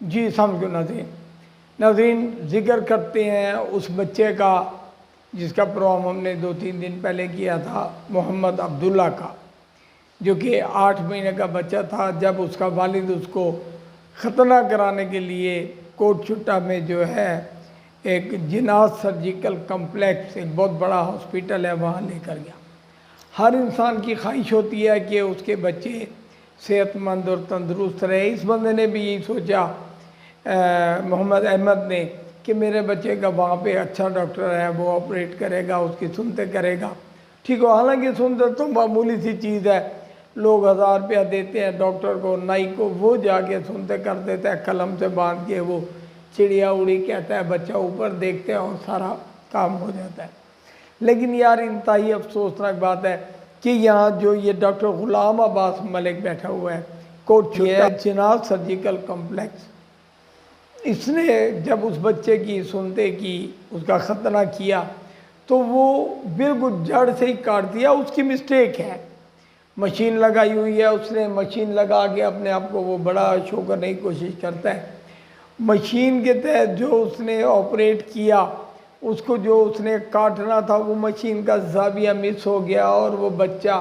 जी समझो नाज़रीन, नाज़रीन ज़िक्र करते हैं उस बच्चे का जिसका प्रोग्राम हमने 2-3 दिन पहले किया था, मोहम्मद अब्दुल्ला का, जो कि 8 महीने का बच्चा था जब उसका वालिद उसको ख़तना कराने के लिए कोट छुट्टा में जो है एक जिनात सर्जिकल कम्प्लेक्स, एक बहुत बड़ा हॉस्पिटल है, वहाँ लेकर गया। हर इंसान की ख्वाहिश होती है कि उसके बच्चे सेहतमंद और तंदुरुस्त रहे। इस बंदे ने भी यही सोचा, मोहम्मद अहमद ने, कि मेरे बच्चे का वहाँ पे अच्छा डॉक्टर है, वो ऑपरेट करेगा, उसकी सुनते करेगा। ठीक हो, हालांकि सुनते तो मामूली सी चीज़ है, लोग 1000 रुपया देते हैं डॉक्टर को, नाई को, वो जाके सुनते कर देता है, कलम से बांध के वो चिड़िया उड़ी कहता है, बच्चा ऊपर देखते हैं और सारा काम हो जाता है। लेकिन यार इंतहाई अफसोसनाक बात है कि यहाँ जो ये डॉक्टर ग़ुलाम अब्बास मलिक बैठा हुआ है, कोट छुट्टा जिनात सर्जिकल कम्प्लेक्स, इसने जब उस बच्चे की सुनते की उसका ख़तना किया तो वो बिल्कुल जड़ से ही काट दिया। उसकी मिस्टेक है, मशीन लगाई हुई है, उसने मशीन लगा के अपने आप को वो बड़ा शो करने की कोशिश करता है। मशीन के तहत जो उसने ऑपरेट किया, उसको जो उसने काटना था वो मशीन का ज़ाविया मिस हो गया और वो बच्चा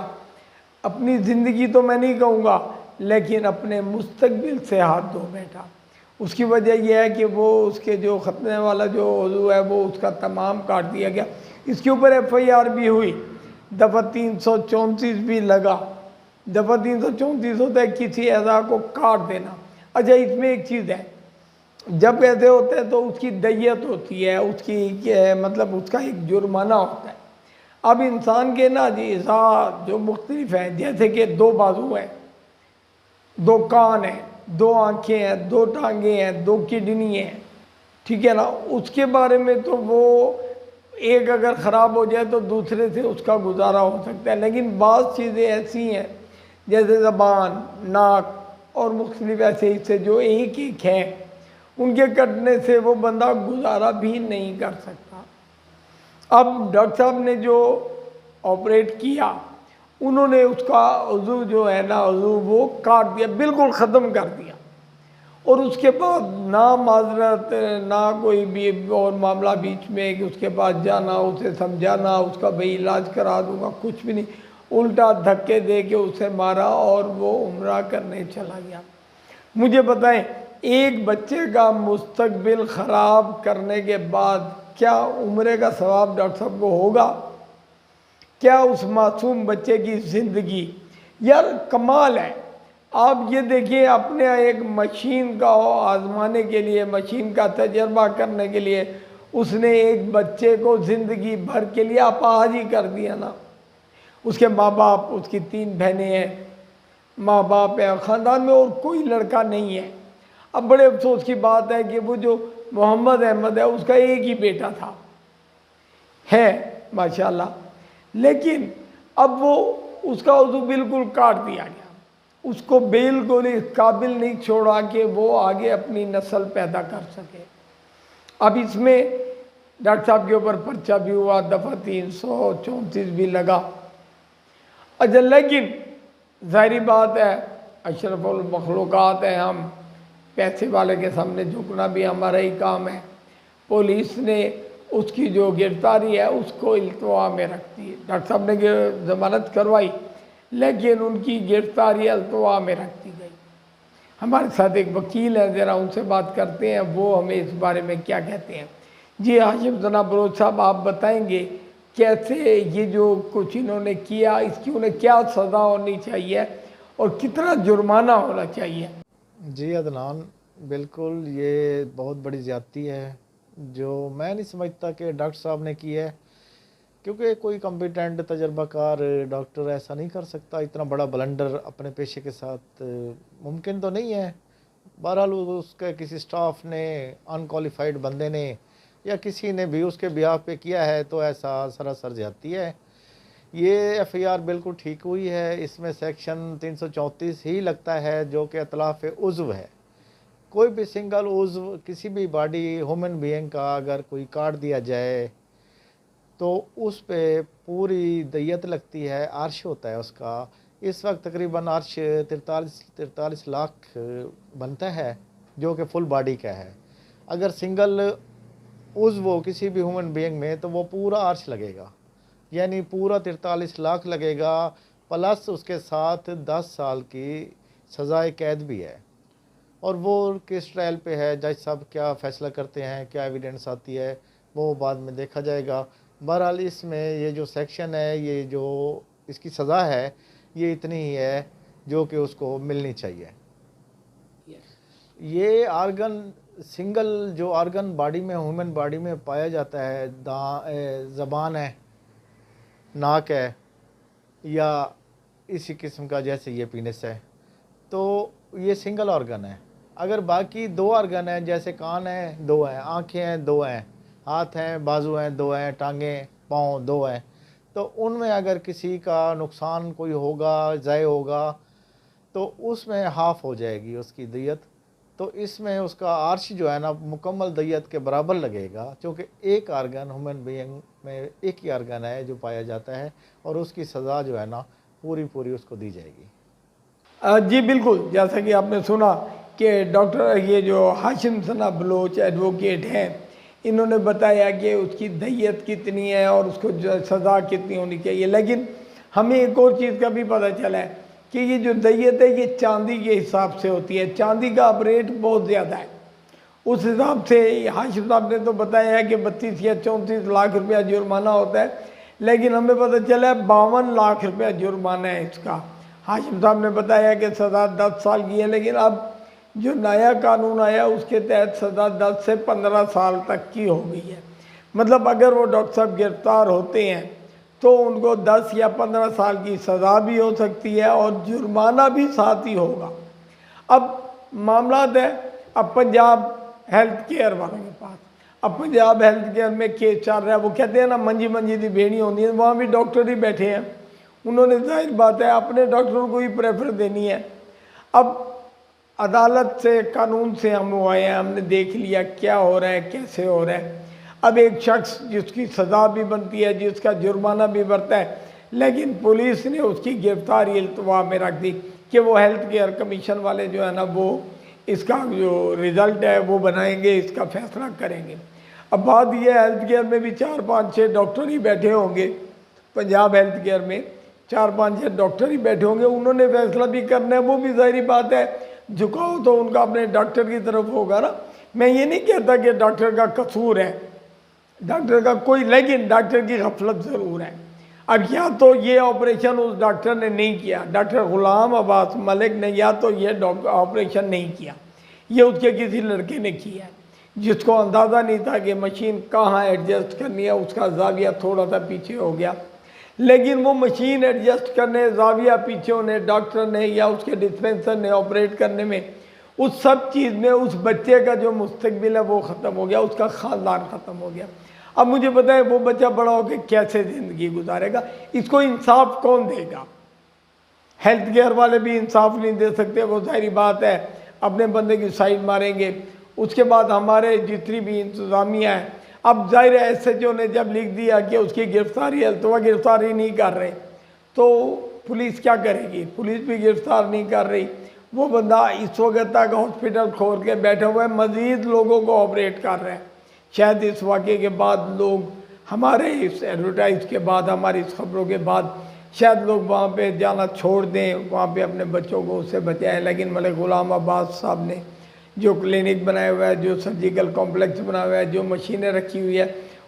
अपनी ज़िंदगी तो मैं नहीं कहूँगा, लेकिन अपने मुस्तकबिल से हाथ धो बैठा। उसकी वजह यह है कि वो उसके जो ख़तने वाला जो उज़ू है वो उसका तमाम काट दिया गया। इसके ऊपर FIR भी हुई, दफ़ा 334 भी लगा। दफ़ा 334 होता है किसी अज़ा को काट देना। अच्छा, इसमें एक चीज़ है, जब ऐसे होते हैं तो उसकी दैयत होती है, उसकी मतलब उसका एक जुर्माना होता है। अब इंसान के ना जी अज़ा जो मुख्तलिफ हैं, जैसे कि 2 बाजू हैं, 2 कान हैं, 2 आँखें हैं, 2 टांगें हैं, 2 किडनी हैं, ठीक है ना, उसके बारे में तो वो एक अगर ख़राब हो जाए तो दूसरे से उसका गुजारा हो सकता है। लेकिन बाज़ चीज़ें ऐसी हैं जैसे ज़बान, नाक और मुख्तलिफ ऐसे हिस्से जो एक एक हैं, उनके कटने से वो बंदा गुजारा भी नहीं कर सकता। अब डॉक्टर साहब ने जो ऑपरेट किया, उन्होंने उसका उज़ू जो है ना, उज़ू वो काट दिया, बिल्कुल ख़त्म कर दिया। और उसके बाद ना माजरत, ना कोई भी और मामला बीच में कि उसके पास जाना, उसे समझाना, उसका भाई इलाज करा दूंगा, कुछ भी नहीं। उल्टा धक्के दे के उसे मारा और वो उम्रा करने चला गया। मुझे बताएं, एक बच्चे का मुस्तकबिल ख़राब करने के बाद क्या उम्रे का सवाब डॉक्टर साहब को होगा? क्या उस मासूम बच्चे की ज़िंदगी, यार कमाल है। आप ये देखिए, अपने एक मशीन का आजमाने के लिए, मशीन का तजर्बा करने के लिए उसने एक बच्चे को ज़िंदगी भर के लिए अपाहिज ही कर दिया ना। उसके माँ बाप, उसकी 3 बहनें हैं, माँ बाप है, ख़ानदान में और कोई लड़का नहीं है। अब बड़े अफसोस की बात है कि वो जो मोहम्मद अहमद है उसका एक ही बेटा था, है माशाल्लाह, लेकिन अब वो उसका उज़ू बिल्कुल काट दिया गया। उसको बिल्कुल इस काबिल नहीं छोड़ा कि वो आगे अपनी नस्ल पैदा कर सके। अब इसमें डॉक्टर साहब के ऊपर पर्चा भी हुआ, दफ़ा 334 भी लगा। अच्छा, लेकिन ज़ाहिरी बात है, अशरफुल मखलूक़ात है, हम पैसे वाले के सामने झुकना भी हमारा ही काम है। पुलिस ने उसकी जो गिरफ्तारी है उसको इल्तवा में रखती है। डॉक्टर साहब ने ज़मानत करवाई, लेकिन उनकी गिरफ्तारी अल्तवा में रख दी गई। हमारे साथ एक वकील है, ज़रा उनसे बात करते हैं, वो हमें इस बारे में क्या कहते हैं। जी हाशिम जनाब बलोच साहब, आप बताएंगे कैसे ये जो कुछ इन्होंने किया, इसकी उन्हें क्या सज़ा होनी चाहिए और कितना जुर्माना होना चाहिए? जी अदनान, बिल्कुल ये बहुत बड़ी ज़्यादती है जो मैं नहीं समझता कि डॉक्टर साहब ने की है, क्योंकि कोई कॉम्पिटेंट तजर्बाकार डॉक्टर ऐसा नहीं कर सकता। इतना बड़ा ब्लंडर अपने पेशे के साथ मुमकिन तो नहीं है। बहरहाल उसके किसी स्टाफ ने, अनक्वालिफाइड बंदे ने या किसी ने भी उसके बिहाफ पे किया है तो ऐसा सरासर ज़्यादती है। ये FIR बिल्कुल ठीक हुई है, इसमें सेक्शन 334 ही लगता है जो कि इतलाफ़ उज़्व है। कोई भी सिंगल उज़्व किसी भी बॉडी ह्यूमन बीइंग का अगर कोई काट दिया जाए तो उस पे पूरी दैयत लगती है, अर्श होता है उसका। इस वक्त तकरीबन अर्श 43 लाख बनता है। जो कि फुल बॉडी का है। अगर सिंगल उज़्व हो किसी भी ह्यूमन बीइंग में तो वो पूरा आर्च लगेगा, यानी पूरा 43 लाख लगेगा, प्लस उसके साथ 10 साल की सज़ाए कैद भी है। और वो किस ट्रायल पे है, जज साहब क्या फ़ैसला करते हैं, क्या एविडेंस आती है, वो बाद में देखा जाएगा। बहरहाल इसमें ये जो सेक्शन है, ये जो इसकी सज़ा है, ये इतनी ही है जो कि उसको मिलनी चाहिए। ये आर्गन सिंगल जो आर्गन बॉडी में, ह्यूमन बॉडी में पाया जाता है, ज़बान है, नाक है, या इसी किस्म का जैसे ये पीनस है, तो ये सिंगल ऑर्गन है। अगर बाकी 2 ऑर्गन हैं, जैसे कान है 2 हैं, आँखें हैं 2 हैं, हाथ हैं, बाजू हैं 2 हैं, टांगें पाँव 2 हैं, तो उनमें अगर किसी का नुकसान कोई होगा, ज़ाय होगा, तो उसमें हाफ़ हो जाएगी उसकी दियत। तो इसमें उसका आर्श जो है ना मुकम्मल दियत के बराबर लगेगा, क्योंकि एक आर्गन ह्यूमन बीइंग में एक ही आर्गन है जो पाया जाता है, और उसकी सज़ा जो है ना पूरी उसको दी जाएगी। जी बिल्कुल, जैसा कि आपने सुना कि डॉक्टर ये जो हाशिम सना बलोच एडवोकेट हैं, इन्होंने बताया कि उसकी दैयत कितनी है और उसको जो सज़ा कितनी होनी चाहिए। लेकिन हमें एक और चीज़ का भी पता चला है कि ये जो दैयत है ये चांदी के हिसाब से होती है, चांदी का अब रेट बहुत ज़्यादा है। उस हिसाब से हाशिम साहब ने तो बताया है कि 32 या 34 लाख रुपया जुर्माना होता है, लेकिन हमें पता चला है 52 लाख रुपया जुर्माना है इसका। हाशिम साहब ने बताया कि सज़ा 10 साल की है, लेकिन अब जो नया कानून आया उसके तहत सज़ा 10 से 15 साल तक की हो गई है। मतलब अगर वो डॉक्टर साहब गिरफ्तार होते हैं तो उनको 10 या 15 साल की सज़ा भी हो सकती है और जुर्माना भी साथ ही होगा। अब मामला है अब पंजाब हेल्थ केयर वालों के पास, अब पंजाब हेल्थ केयर में केस चल रहा है। वो कहते हैं ना मंजी मंजी की बेड़ी होती है, वहाँ भी डॉक्टर ही बैठे हैं, उन्होंने जाहिर बात है अपने डॉक्टरों को ही प्रेफर देनी है। अब अदालत से कानून से हम आए हैं, हमने देख लिया क्या हो रहा है, कैसे हो रहा है। अब एक शख्स जिसकी सज़ा भी बनती है, जिसका जुर्माना भी बढ़ता है, लेकिन पुलिस ने उसकी गिरफ्तारी इल्तवा में रख दी कि वो हेल्थ केयर कमीशन वाले जो है ना वो इसका जो रिज़ल्ट है वो बनाएंगे, इसका फैसला करेंगे। अब बात यह हेल्थ केयर में भी 4, 5, 6 डॉक्टर ही बैठे होंगे, पंजाब हेल्थ केयर में 4, 5, 6 डॉक्टर ही बैठे होंगे, उन्होंने फैसला भी करना है। वो भी ज़ाहिर बात है झुकाव तो उनका अपने डॉक्टर की तरफ होगा ना। मैं ये नहीं कहता कि डॉक्टर का कसूर है, डॉक्टर का कोई, लेकिन डॉक्टर की गफलत ज़रूर है। अब या तो ये ऑपरेशन उस डॉक्टर ने नहीं किया, डॉक्टर गुलाम अब्बास मलिक ने, या तो ये ऑपरेशन नहीं किया, ये उसके किसी लड़के ने किया जिसको अंदाज़ा नहीं था कि मशीन कहाँ एडजस्ट करनी है, उसका जाविया थोड़ा सा पीछे हो गया। लेकिन वो मशीन एडजस्ट करने, जाविया पीछे होने, डॉक्टर ने या उसके डिस्पेंसर ने ऑपरेट करने में, उस सब चीज़ में उस बच्चे का जो मुस्तकबिल है वो ख़त्म हो गया, उसका ख़ानदान ख़त्म हो गया। अब मुझे पता है वो बच्चा बड़ा होकर कैसे ज़िंदगी गुजारेगा, इसको इंसाफ कौन देगा? हेल्थ केयर वाले भी इंसाफ नहीं दे सकते, वो सारी बात है अपने बंदे की साइड मारेंगे। उसके बाद हमारे जितनी भी इंतज़ामिया है, अब ज़ाहिर है SHO ने जब लिख दिया कि उसकी गिरफ्तारी है, तो वह गिरफ्तारी नहीं कर रहे, तो पुलिस क्या करेगी? पुलिस भी गिरफ्तार नहीं कर रही। वो बंदा इस वक्त तक हॉस्पिटल खोल के बैठा हुआ है, मज़ीद लोगों को ऑपरेट कर रहा है। शायद इस वाक़े के बाद लोग, हमारे इस एडवर्टाइज के बाद, हमारी इस खबरों के बाद शायद लोग वहाँ पे जाना छोड़ दें, वहाँ पे अपने बच्चों को उससे बचाएं। लेकिन मलिक गुलाम अब्बास साहब ने जो क्लिनिक बनाया हुआ है, जो सर्जिकल कॉम्प्लेक्स बनाया हुआ है, जो मशीनें रखी हुई है,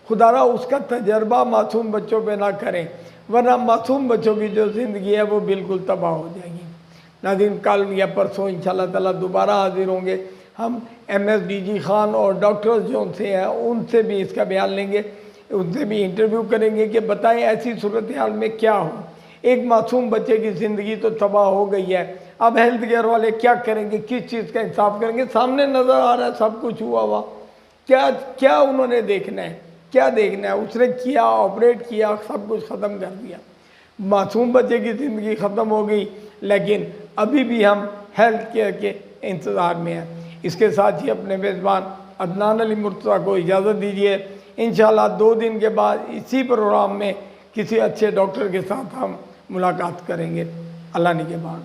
खुदारा उसका तजर्बा मासूम बच्चों पे ना करें, वरना मासूम बच्चों की जो ज़िंदगी है वो बिल्कुल तबाह हो जाएगी। नाज़रीन, कल या परसों इंशाल्लाह ताला दोबारा हाजिर होंगे हम। MSDG खान और डॉक्टर्स जो उनसे हैं उनसे भी इसका बयान लेंगे, उनसे भी इंटरव्यू करेंगे कि बताएं ऐसी सूरत हाल में क्या हो। एक मासूम बच्चे की ज़िंदगी तो तबाह हो गई है, अब हेल्थ केयर वाले क्या करेंगे, किस चीज़ का इंसाफ करेंगे? सामने नज़र आ रहा है सब कुछ हुआ हुआ, क्या क्या उन्होंने देखना है, क्या देखना है? उसने किया, ऑपरेट किया, सब कुछ ख़त्म कर दिया, मासूम बच्चे की ज़िंदगी ख़त्म हो गई। लेकिन अभी भी हम हेल्थ केयर के इंतज़ार में हैं। इसके साथ ही अपने मेज़बान अदनान अली मुर्तज़ा को इजाज़त दीजिए। इंशाअल्लाह 2 दिन के बाद इसी प्रोग्राम में किसी अच्छे डॉक्टर के साथ हम मुलाकात करेंगे। अल्लाह निगहबान।